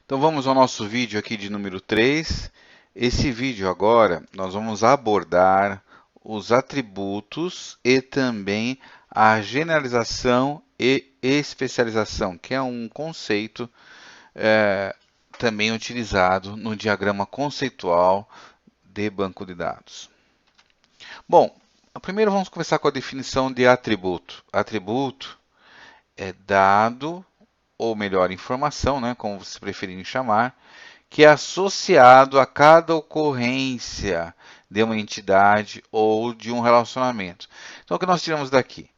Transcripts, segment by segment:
Então vamos ao nosso vídeo aqui de número 3. Esse vídeo agora nós vamos abordar os atributos e também a generalização e especialização, que é um conceito também utilizado no diagrama conceitual de banco de dados. Bom, primeiro vamos começar com a definição de atributo. Atributo é dado, ou melhor, informação, né, como vocês preferirem chamar, que é associado a cada ocorrência de uma entidade ou de um relacionamento. Então, o que nós tiramos daqui?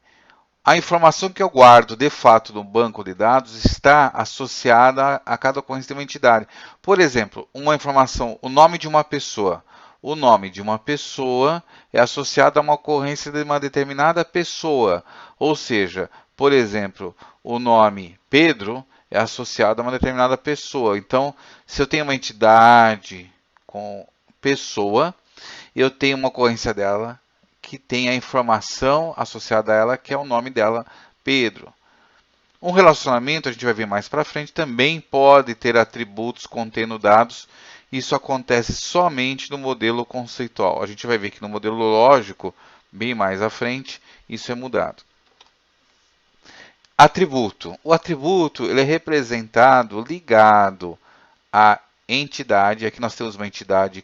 A informação que eu guardo de fato no banco de dados está associada a cada ocorrência de uma entidade. Por exemplo, uma informação, o nome de uma pessoa. O nome de uma pessoa é associado a uma ocorrência de uma determinada pessoa. Ou seja, por exemplo, o nome Pedro é associado a uma determinada pessoa. Então, se eu tenho uma entidade com pessoa, eu tenho uma ocorrência dela que tem a informação associada a ela, que é o nome dela, Pedro. Um relacionamento, a gente vai ver mais para frente, também pode ter atributos contendo dados. Isso acontece somente no modelo conceitual. A gente vai ver que no modelo lógico, bem mais à frente, isso é mudado. Atributo. O atributo ele é representado, ligado à entidade. Aqui nós temos uma entidade,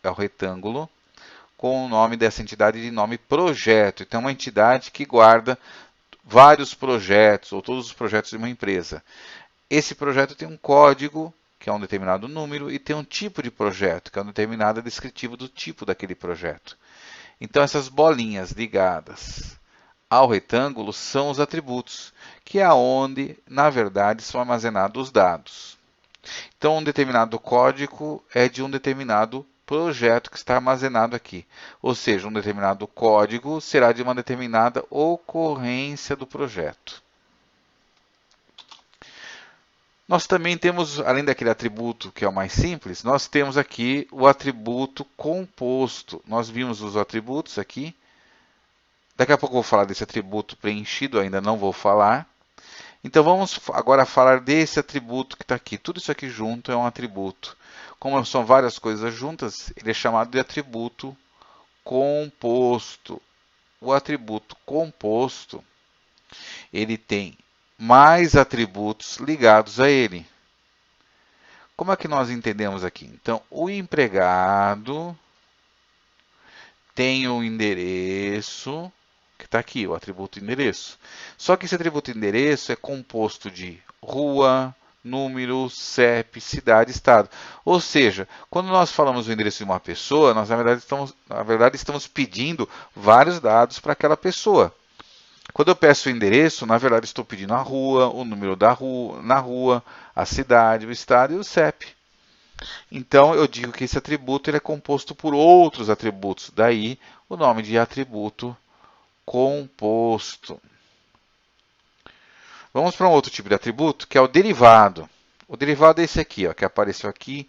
é o retângulo, com o nome dessa entidade de nome projeto. Então, é uma entidade que guarda vários projetos, ou todos os projetos de uma empresa. Esse projeto tem um código, que é um determinado número, e tem um tipo de projeto, que é um determinado descritivo do tipo daquele projeto. Então, essas bolinhas ligadas ao retângulo são os atributos, que é onde, na verdade, são armazenados os dados. Então, um determinado código é de um determinado projeto que está armazenado aqui. Ou seja, um determinado código será de uma determinada ocorrência do projeto. Nós também temos, além daquele atributo que é o mais simples, nós temos aqui o atributo composto. Nós vimos os atributos aqui. Daqui a pouco eu vou falar desse atributo preenchido, ainda não vou falar. Então vamos agora falar desse atributo que está aqui. Tudo isso aqui junto é um atributo. Como são várias coisas juntas, ele é chamado de atributo composto. O atributo composto, ele tem mais atributos ligados a ele. Como é que nós entendemos aqui? Então, o empregado tem o endereço, que está aqui, o atributo endereço. Só que esse atributo endereço é composto de rua, número, CEP, cidade, estado. Ou seja, quando nós falamos o endereço de uma pessoa, nós na verdade estamos pedindo vários dados para aquela pessoa. Quando eu peço o endereço, na verdade estou pedindo a rua, o número da rua, na rua, a cidade, o estado e o CEP. Então eu digo que esse atributo ele é composto por outros atributos, daí o nome de atributo composto. Vamos para um outro tipo de atributo, que é o derivado. O derivado é esse aqui, ó, que apareceu aqui.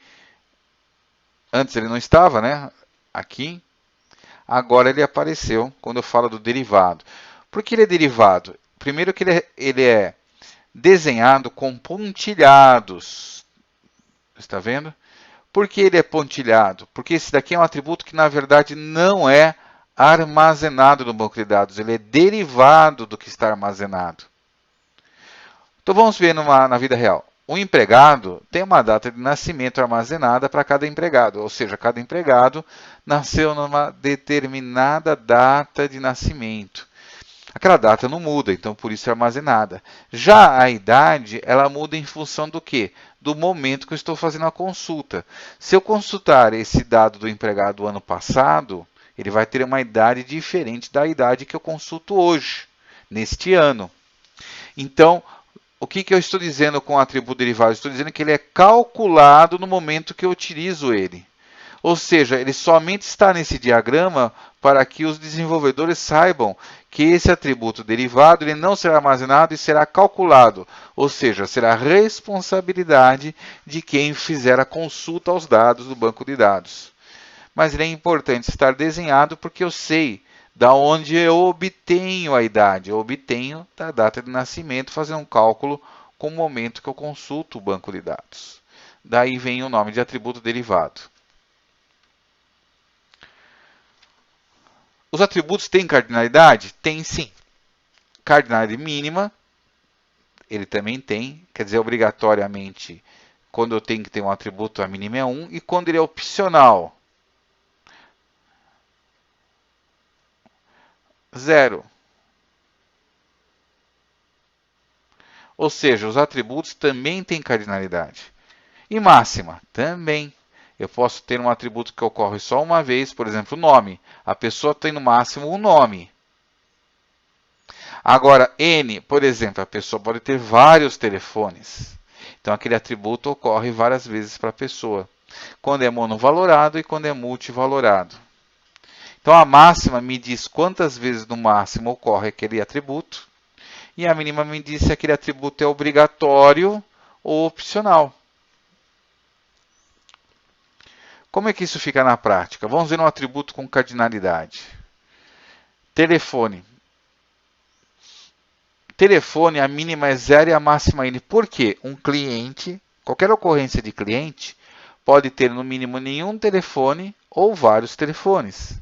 Antes ele não estava, né? Aqui. Agora ele apareceu quando eu falo do derivado. Por que ele é derivado? Primeiro que ele é desenhado com pontilhados. Está vendo? Por que ele é pontilhado? Porque esse daqui é um atributo que, na verdade, não é armazenado no banco de dados. Ele é derivado do que está armazenado. Então, vamos ver na vida real. O empregado tem uma data de nascimento armazenada para cada empregado. Ou seja, cada empregado nasceu numa determinada data de nascimento. Aquela data não muda, então por isso é armazenada. Já a idade, ela muda em função do quê? Do momento que eu estou fazendo a consulta. Se eu consultar esse dado do empregado do ano passado, ele vai ter uma idade diferente da idade que eu consulto hoje, neste ano. Então, o que eu estou dizendo com o atributo derivado? Estou dizendo que ele é calculado no momento que eu utilizo ele. Ou seja, ele somente está nesse diagrama para que os desenvolvedores saibam que esse atributo derivado ele não será armazenado e será calculado. Ou seja, será responsabilidade de quem fizer a consulta aos dados do banco de dados. Mas ele é importante estar desenhado porque eu sei da onde eu obtenho a idade. Eu obtenho da data de nascimento fazendo um cálculo com o momento que eu consulto o banco de dados. daí vem o nome de atributo derivado. Os atributos têm cardinalidade? Tem sim. Cardinalidade mínima, ele também tem, quer dizer, obrigatoriamente, quando eu tenho que ter um atributo, a mínima é 1, e quando ele é opcional, 0. Ou seja, os atributos também têm cardinalidade. E máxima? Também. Eu posso ter um atributo que ocorre só uma vez, por exemplo, o nome. A pessoa tem no máximo um nome. Agora, N, por exemplo, a pessoa pode ter vários telefones. Então, aquele atributo ocorre várias vezes para a pessoa. Quando é monovalorado e quando é multivalorado. Então, a máxima me diz quantas vezes no máximo ocorre aquele atributo. E a mínima me diz se aquele atributo é obrigatório ou opcional. Como é que isso fica na prática? Vamos ver um atributo com cardinalidade. Telefone. Telefone, a mínima é 0 e a máxima N. Por quê? Um cliente, qualquer ocorrência de cliente, pode ter no mínimo nenhum telefone ou vários telefones.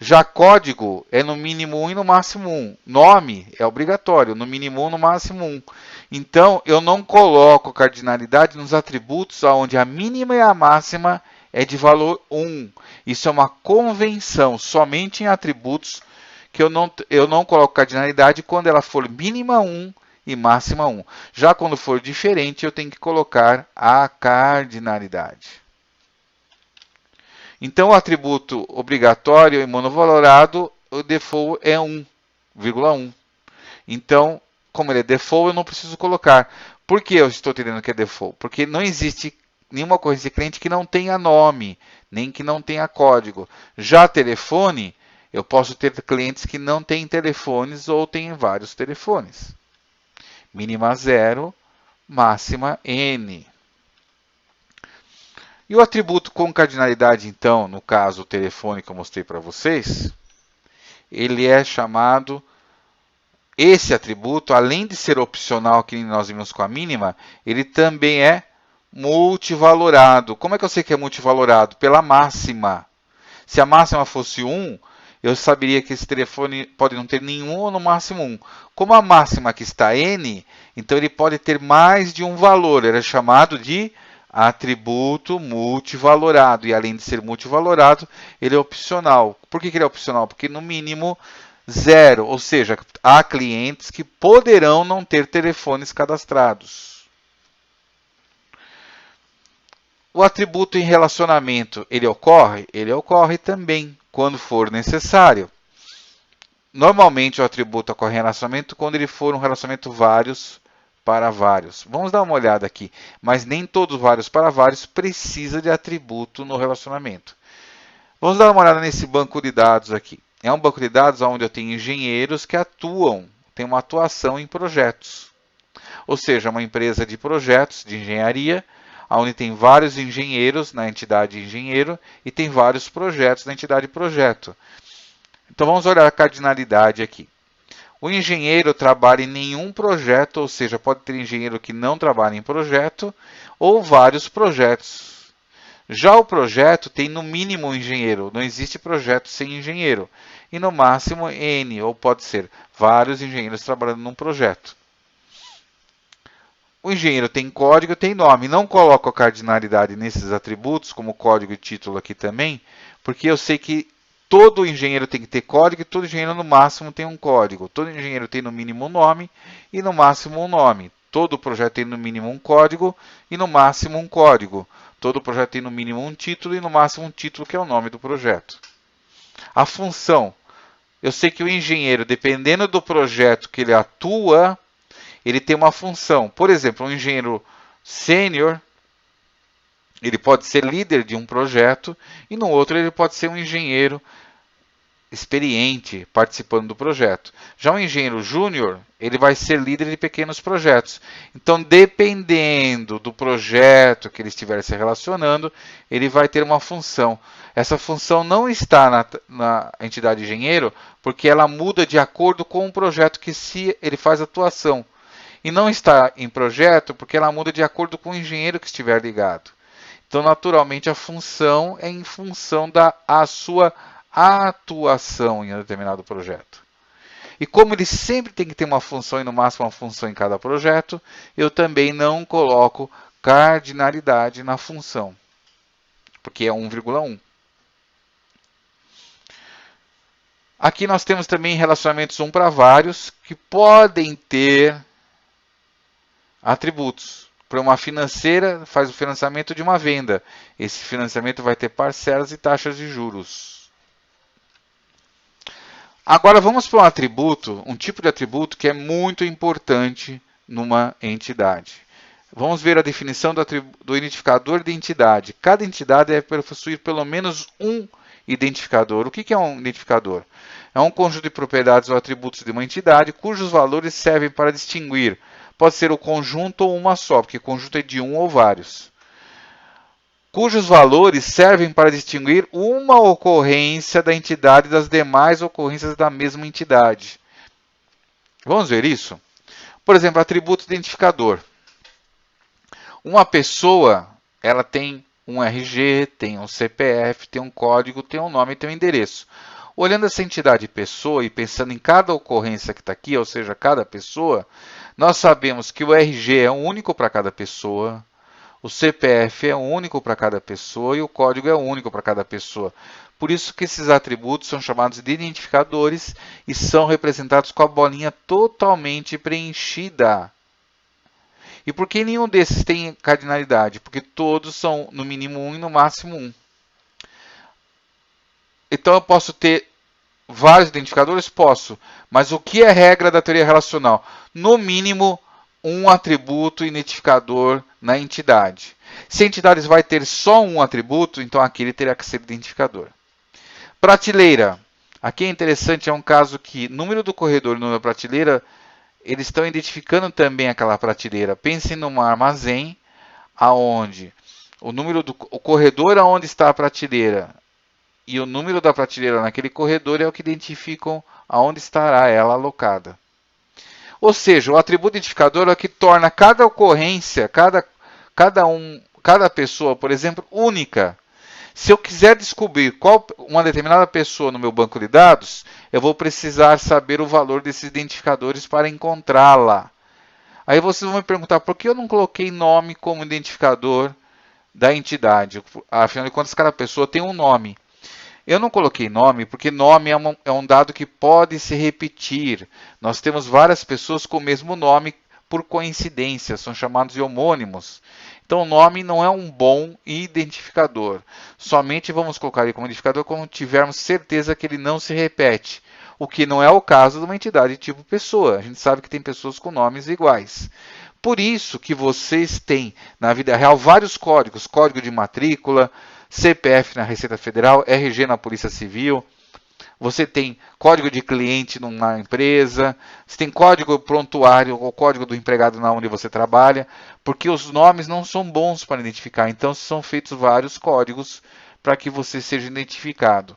Já código é no mínimo 1 e no máximo 1. Nome é obrigatório, no mínimo 1 no máximo 1. Então, eu não coloco cardinalidade nos atributos onde a mínima e a máxima é de valor 1. Isso é uma convenção, somente em atributos que eu não coloco cardinalidade quando ela for mínima 1 e máxima 1. Já quando for diferente, eu tenho que colocar a cardinalidade. Então, o atributo obrigatório e monovalorado, o default é 1,1. Então, como ele é default, eu não preciso colocar. Por que eu estou entendendo que é default? Porque não existe nenhuma ocorrência de cliente que não tenha nome, nem que não tenha código. Já telefone, eu posso ter clientes que não têm telefones ou têm vários telefones. Mínima 0, máxima N. E o atributo com cardinalidade, então, no caso o telefone que eu mostrei para vocês, ele é chamado, esse atributo, além de ser opcional, que nós vimos com a mínima, ele também é multivalorado. Como é que eu sei que é multivalorado? Pela máxima. Se a máxima fosse 1, eu saberia que esse telefone pode não ter nenhum ou no máximo 1. Como a máxima aqui está N, então ele pode ter mais de um valor. Ele é chamado de atributo multivalorado. E além de ser multivalorado, ele é opcional. Por que ele é opcional? Porque no mínimo 0. Ou seja, há clientes que poderão não ter telefones cadastrados. O atributo em relacionamento, ele ocorre? Ele ocorre também, quando for necessário. Normalmente o atributo ocorre em relacionamento quando ele for um relacionamento vários para vários. Vamos dar uma olhada aqui. Mas nem todos vários para vários precisa de atributo no relacionamento. Vamos dar uma olhada nesse banco de dados aqui. É um banco de dados onde eu tenho engenheiros que atuam, tem uma atuação em projetos. Ou seja, uma empresa de projetos, de engenharia, onde tem vários engenheiros na entidade engenheiro e tem vários projetos na entidade projeto. Então vamos olhar a cardinalidade aqui. O engenheiro trabalha em nenhum projeto, ou seja, pode ter engenheiro que não trabalha em projeto ou vários projetos. Já o projeto tem no mínimo um engenheiro, não existe projeto sem engenheiro. E no máximo N, ou pode ser vários engenheiros trabalhando num projeto. O engenheiro tem código, tem nome. Não coloco a cardinalidade nesses atributos, como código e título aqui também, porque eu sei que todo engenheiro tem que ter código e todo engenheiro no máximo tem um código. Todo engenheiro tem no mínimo um nome e no máximo um nome. Todo projeto tem no mínimo um código e no máximo um código. Todo projeto tem no mínimo um título e no máximo um título, que é o nome do projeto. A função. Eu sei que o engenheiro, dependendo do projeto que ele atua, ele tem uma função. Por exemplo, um engenheiro sênior, ele pode ser líder de um projeto, e no outro ele pode ser um engenheiro experiente participando do projeto. Já um engenheiro júnior, ele vai ser líder de pequenos projetos. Então, dependendo do projeto que ele estiver se relacionando, ele vai ter uma função. Essa função não está na entidade engenheiro, porque ela muda de acordo com o projeto que ele faz atuação. E não está em projeto porque ela muda de acordo com o engenheiro que estiver ligado. Então, naturalmente, a função é em função da sua atuação em um determinado projeto. E como ele sempre tem que ter uma função e no máximo uma função em cada projeto, eu também não coloco cardinalidade na função, porque é 1,1. Aqui nós temos também relacionamentos 1 para vários, que podem ter atributos. Para uma financeira, faz o financiamento de uma venda. Esse financiamento vai ter parcelas e taxas de juros. Agora vamos para um atributo, um tipo de atributo que é muito importante numa entidade. Vamos ver a definição do identificador de entidade. Cada entidade deve possuir pelo menos um identificador. O que é um identificador? É um conjunto de propriedades ou atributos de uma entidade cujos valores servem para distinguir. Pode ser o conjunto ou uma só, porque conjunto é de um ou vários. Cujos valores servem para distinguir uma ocorrência da entidade das demais ocorrências da mesma entidade. Vamos ver isso? Por exemplo, atributo identificador. Uma pessoa, ela tem um RG, tem um CPF, tem um código, tem um nome e tem um endereço. Olhando essa entidade pessoa e pensando em cada ocorrência que está aqui, ou seja, cada pessoa, nós sabemos que o RG é único para cada pessoa, o CPF é único para cada pessoa e o código é único para cada pessoa. Por isso que esses atributos são chamados de identificadores e são representados com a bolinha totalmente preenchida. E por que nenhum desses tem cardinalidade? Porque todos são no mínimo 1 e no máximo 1. Então eu posso ter vários identificadores? Posso. Mas o que é regra da teoria relacional? No mínimo, um atributo identificador na entidade. Se a entidade vai ter só um atributo, então aquele terá que ser identificador. Prateleira. Aqui é interessante, é um caso que número do corredor e número da prateleira, eles estão identificando também aquela prateleira. Pensem num armazém, aonde o corredor aonde está a prateleira e o número da prateleira naquele corredor é o que identificam aonde estará ela alocada. Ou seja, o atributo identificador é o que torna cada ocorrência, cada pessoa, por exemplo, única. Se eu quiser descobrir qual uma determinada pessoa no meu banco de dados, eu vou precisar saber o valor desses identificadores para encontrá-la. Aí vocês vão me perguntar, por que eu não coloquei nome como identificador da entidade? Afinal de contas, cada pessoa tem um nome. Eu não coloquei nome porque nome é um dado que pode se repetir. Nós temos várias pessoas com o mesmo nome por coincidência, são chamados de homônimos. Então, o nome não é um bom identificador. Somente vamos colocar ele como identificador quando tivermos certeza que ele não se repete. O que não é o caso de uma entidade tipo pessoa. A gente sabe que tem pessoas com nomes iguais. Por isso que vocês têm, na vida real, vários códigos. Código de matrícula, CPF na Receita Federal, RG na Polícia Civil. Você tem código de cliente numa empresa, você tem código prontuário ou código do empregado na onde você trabalha, porque os nomes não são bons para identificar. Então, são feitos vários códigos para que você seja identificado.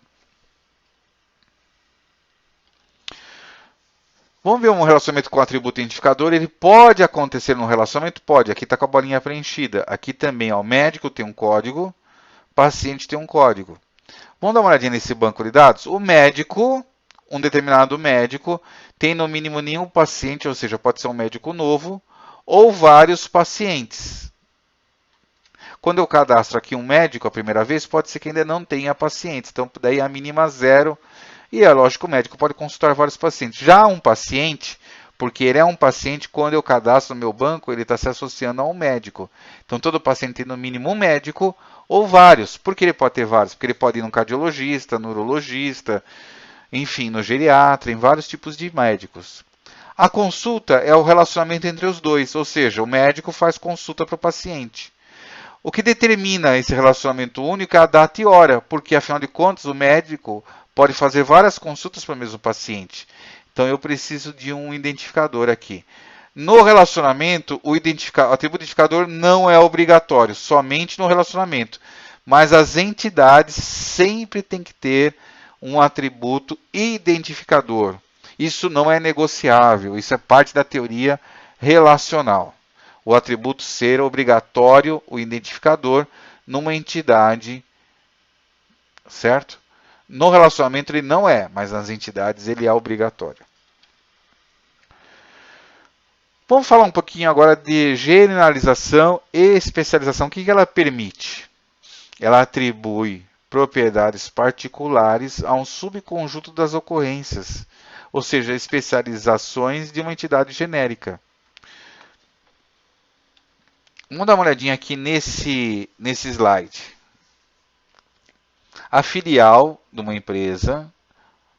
Vamos ver um relacionamento com o atributo identificador. Ele pode acontecer num relacionamento? Pode. Aqui está com a bolinha preenchida. Aqui também, ó, o médico tem um código, o paciente tem um código. Vamos dar uma olhadinha nesse banco de dados? O médico, um determinado médico, tem no mínimo nenhum paciente, ou seja, pode ser um médico novo, ou vários pacientes. Quando eu cadastro aqui um médico a primeira vez, pode ser que ainda não tenha pacientes. Então, daí a mínima 0. E é lógico, o médico pode consultar vários pacientes. Já um paciente, porque ele é um paciente, quando eu cadastro no meu banco, ele está se associando a um médico. Então, todo paciente tem no mínimo um médico ou vários. Por que ele pode ter vários? Porque ele pode ir no cardiologista, neurologista, enfim, no geriatra, em vários tipos de médicos. A consulta é o relacionamento entre os dois, ou seja, o médico faz consulta para o paciente. O que determina esse relacionamento único é a data e hora, porque, afinal de contas, o médico pode fazer várias consultas para o mesmo paciente. Então, eu preciso de um identificador aqui. No relacionamento, o atributo identificador não é obrigatório, somente no relacionamento. Mas as entidades sempre têm que ter um atributo identificador. Isso não é negociável, isso é parte da teoria relacional. O atributo ser obrigatório, o identificador, numa entidade, certo? No relacionamento ele não é, mas nas entidades ele é obrigatório. Vamos falar um pouquinho agora de generalização e especialização. O que ela permite? Ela atribui propriedades particulares a um subconjunto das ocorrências, ou seja, especializações de uma entidade genérica. Vamos dar uma olhadinha aqui nesse slide. A filial de uma empresa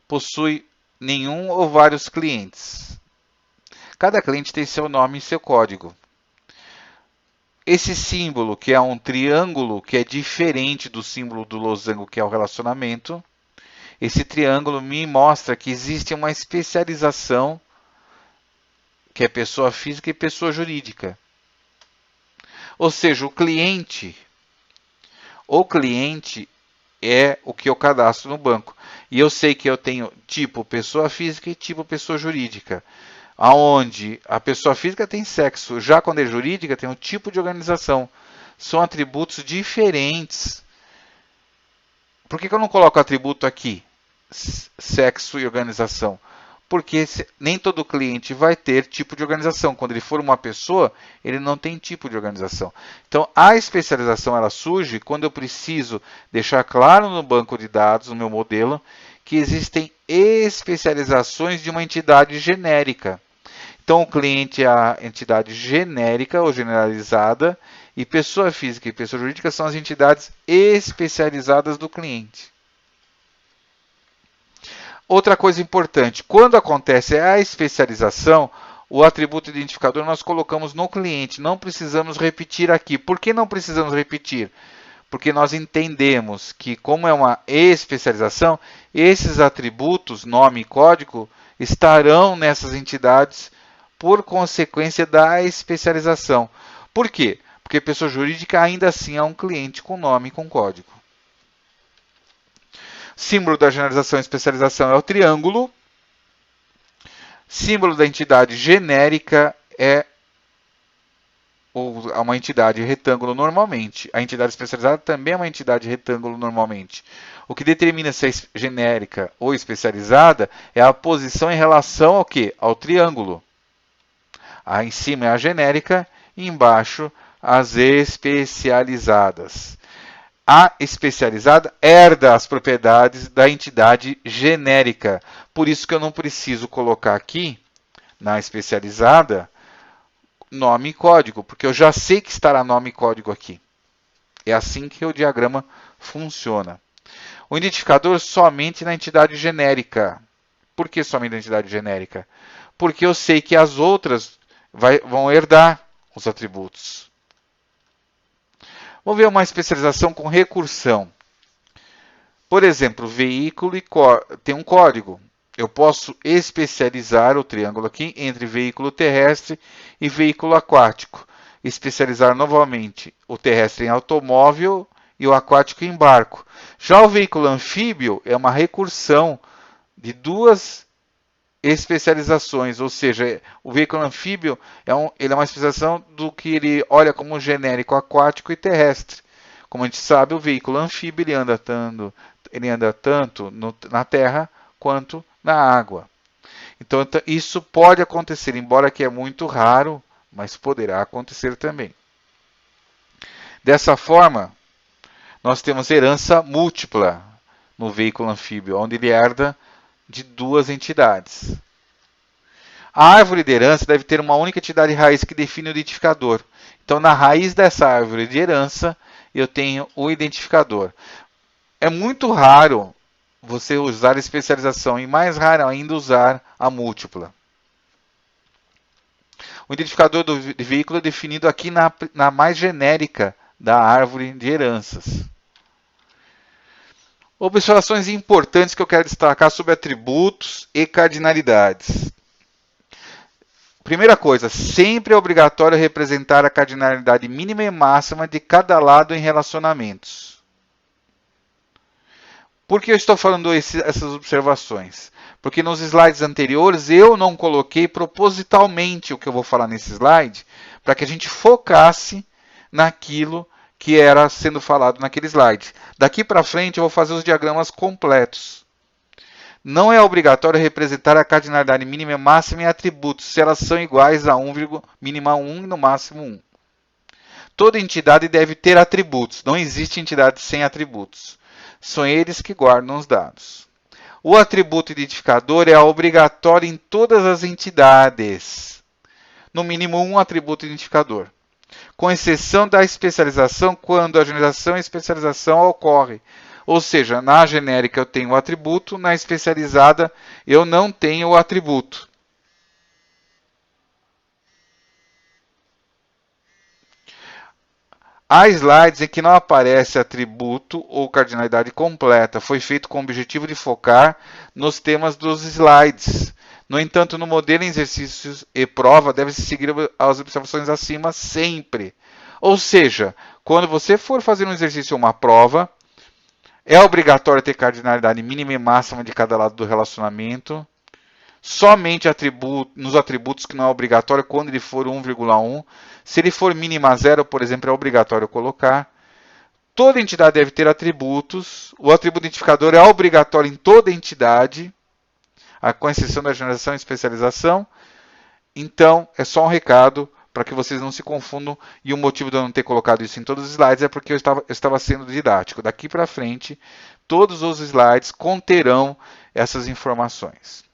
possui nenhum ou vários clientes. Cada cliente tem seu nome e seu código. Esse símbolo, que é um triângulo, que é diferente do símbolo do losango, que é o relacionamento, esse triângulo me mostra que existe uma especialização, que é pessoa física e pessoa jurídica. Ou seja, o cliente é o que eu cadastro no banco. E eu sei que eu tenho tipo pessoa física e tipo pessoa jurídica. Onde a pessoa física tem sexo, já quando é jurídica tem um tipo de organização. São atributos diferentes. Por que eu não coloco atributo aqui? Sexo e organização. Porque nem todo cliente vai ter tipo de organização. Quando ele for uma pessoa, ele não tem tipo de organização. Então, a especialização ela surge quando eu preciso deixar claro no banco de dados, no meu modelo, que existem especializações de uma entidade genérica. Então, o cliente é a entidade genérica ou generalizada e pessoa física e pessoa jurídica são as entidades especializadas do cliente. Outra coisa importante, quando acontece a especialização, o atributo identificador nós colocamos no cliente, não precisamos repetir aqui. Por que não precisamos repetir? Porque nós entendemos que, como é uma especialização, esses atributos, nome e código, estarão nessas entidades por consequência da especialização. Por quê? Porque pessoa jurídica ainda assim é um cliente com nome e com código. Símbolo da generalização e especialização é o triângulo. Símbolo da entidade genérica é uma entidade retângulo normalmente. A entidade especializada também é uma entidade retângulo normalmente. O que determina se é genérica ou especializada é a posição em relação ao quê? Ao triângulo. Em cima é a genérica e embaixo as especializadas. A especializada herda as propriedades da entidade genérica. Por isso que eu não preciso colocar aqui, na especializada, nome e código, porque eu já sei que estará nome e código aqui. É assim que o diagrama funciona. O identificador somente na entidade genérica. Por que somente na entidade genérica? Porque eu sei que as outras vão herdar os atributos. Vamos ver uma especialização com recursão. Por exemplo, veículo tem um código. Eu posso especializar o triângulo aqui entre veículo terrestre e veículo aquático. Especializar novamente o terrestre em automóvel e o aquático em barco. Já o veículo anfíbio é uma recursão de duas especializações, ou seja, o veículo anfíbio ele é uma especialização do que ele olha como genérico aquático e terrestre. Como a gente sabe, o veículo anfíbio ele anda tanto na terra quanto na água. Então, isso pode acontecer, embora que é muito raro, mas poderá acontecer também. Dessa forma, nós temos herança múltipla no veículo anfíbio, onde ele herda de duas entidades. A árvore de herança deve ter uma única entidade raiz que define o identificador. Então, na raiz dessa árvore de herança, eu tenho o identificador. É muito raro você usar a especialização e mais raro ainda usar a múltipla. O identificador do veículo é definido aqui na mais genérica da árvore de heranças. Observações importantes que eu quero destacar sobre atributos e cardinalidades. Primeira coisa, sempre é obrigatório representar a cardinalidade mínima e máxima de cada lado em relacionamentos. Por que eu estou falando essas observações? Porque nos slides anteriores eu não coloquei propositalmente o que eu vou falar nesse slide, para que a gente focasse naquilo que era sendo falado naquele slide. Daqui para frente eu vou fazer os diagramas completos. Não é obrigatório representar a cardinalidade mínima e máxima em atributos, se elas são iguais a 1, mínima 1 e no máximo 1. Toda entidade deve ter atributos. Não existe entidade sem atributos. São eles que guardam os dados. O atributo identificador é obrigatório em todas as entidades. No mínimo um atributo identificador. Com exceção da especialização, quando a generalização e especialização ocorre. Ou seja, na genérica eu tenho o atributo, na especializada eu não tenho o atributo. Há slides em que não aparece atributo ou cardinalidade completa. Foi feito com o objetivo de focar nos temas dos slides. No entanto, no modelo em exercícios e prova, deve-se seguir as observações acima sempre. Ou seja, quando você for fazer um exercício ou uma prova, é obrigatório ter cardinalidade mínima e máxima de cada lado do relacionamento. Somente nos atributos que não é obrigatório quando ele for 1,1. Se ele for mínima 0, por exemplo, é obrigatório colocar. Toda entidade deve ter atributos. O atributo identificador é obrigatório em toda entidade, com exceção da generalização e especialização. Então, é só um recado para que vocês não se confundam. E o motivo de eu não ter colocado isso em todos os slides é porque eu estava sendo didático. Daqui para frente, todos os slides conterão essas informações.